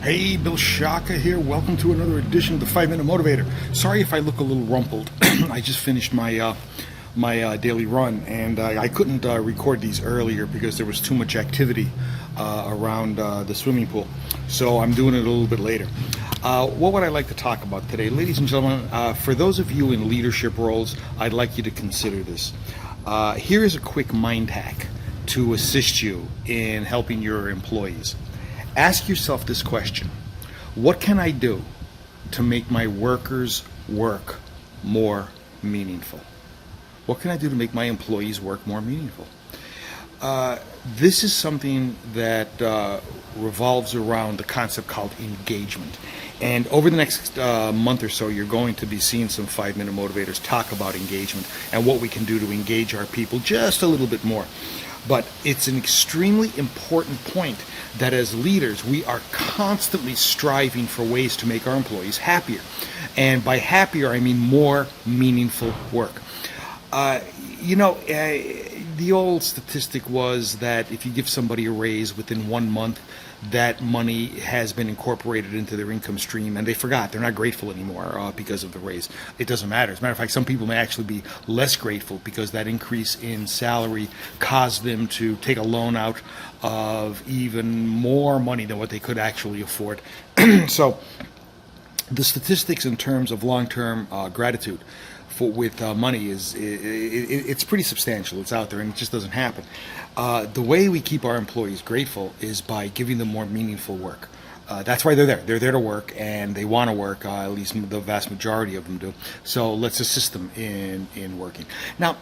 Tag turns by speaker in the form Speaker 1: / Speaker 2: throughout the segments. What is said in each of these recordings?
Speaker 1: Hey, Bill Shaka here. Welcome to another edition of the 5 Minute Motivator. Sorry if I look a little rumpled. I just finished my daily run, and I couldn't record these earlier because there was too much activity around the swimming pool. So I'm doing it a little bit later. What would I like to talk about today? Ladies and gentlemen, for those of you in leadership roles, I'd like you to consider this. Here is a quick mind hack to assist you in helping your employees. Ask yourself this question: what can I do to make my workers' work more meaningful? What can I do to make my employees' work more meaningful? This is something that revolves around the concept called engagement. And over the next month or so, you're going to be seeing some 5 Minute Motivators talk about engagement and what we can do to engage our people just a little bit more. But it's an extremely important point that as leaders, we are constantly striving for ways to make our employees happier. And by happier, I mean more meaningful work. The old statistic was that if you give somebody a raise within 1 month, that money has been incorporated into their income stream, and they forgot. They're not grateful anymore because of the raise. It doesn't matter. As a matter of fact, some people may actually be less grateful because that increase in salary caused them to take a loan out of even more money than what they could actually afford. So the statistics in terms of long-term gratitude with money it's pretty substantial. It's out there, and it just doesn't happen. The way we keep our employees grateful is by giving them more meaningful work. That's why they're there. They're there to work, and they want to work. At least the vast majority of them do. So let's assist them in working. Now,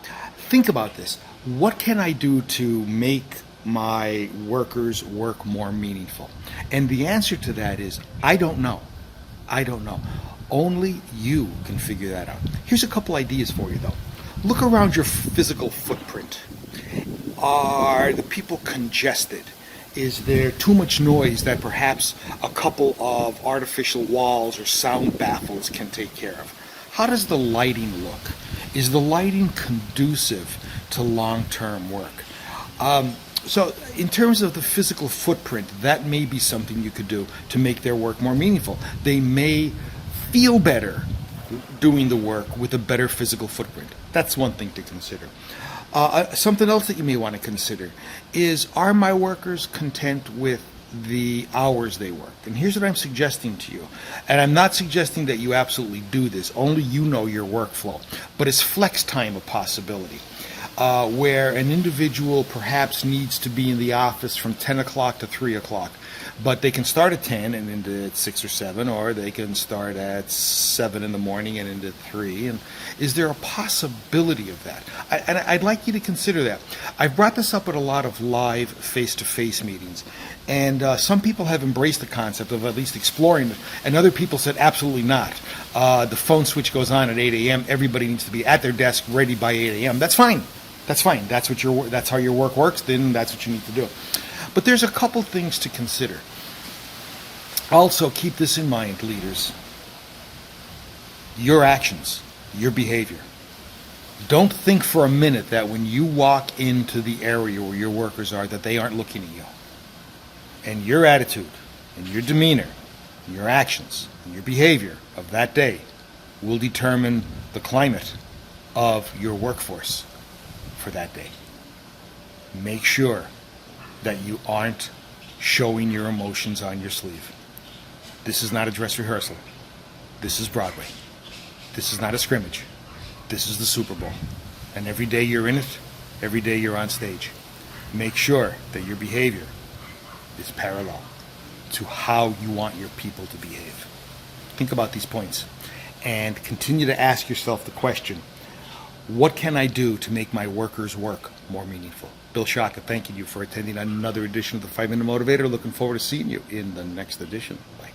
Speaker 1: think about this. What can I do to make my workers' work more meaningful? And the answer to that is, I don't know. I don't know. Only you can figure that out. Here's a couple ideas for you, though. Look around your physical footprint. Are the people congested? Is there too much noise that perhaps a couple of artificial walls or sound baffles can take care of? How does the lighting look? Is the lighting conducive to long-term work? So in terms of the physical footprint, that may be something you could do to make their work more meaningful. They may feel better doing the work with a better physical footprint. That's one thing to consider. Something else that you may want to consider is, are my workers content with the hours they work? And here's what I'm suggesting to you. And I'm not suggesting that you absolutely do this. Only you know your workflow. But is flex time a possibility? Where an individual perhaps needs to be in the office from 10 o'clock to 3 o'clock. But they can start at 10 and into 6 or 7, or they can start at 7 in the morning and into 3. And is there a possibility of that? And I'd like you to consider that. I've brought this up at a lot of live face-to-face meetings. And some people have embraced the concept of at least exploring it, and other people said absolutely not. The phone switch goes on at 8 a.m. Everybody needs to be at their desk ready by 8 a.m. That's fine. That's fine. That's how your work works. Then that's what you need to do. But there's a couple things to consider. Also, keep this in mind, leaders. Your actions, your behavior. Don't think for a minute that when you walk into the area where your workers are, that they aren't looking at you. And your attitude, and your demeanor, and your actions, and your behavior of that day will determine the climate of your workforce for that day. Make sure that you aren't showing your emotions on your sleeve. This is not a dress rehearsal. This is Broadway. This is not a scrimmage. This is the Super Bowl. And every day you're in it, every day you're on stage. Make sure that your behavior is parallel to how you want your people to behave. Think about these points and continue to ask yourself the question, what can I do to make my workers' work more meaningful? Bill Shaka, thanking you for attending another edition of the 5 Minute Motivator. Looking forward to seeing you in the next edition. Bye.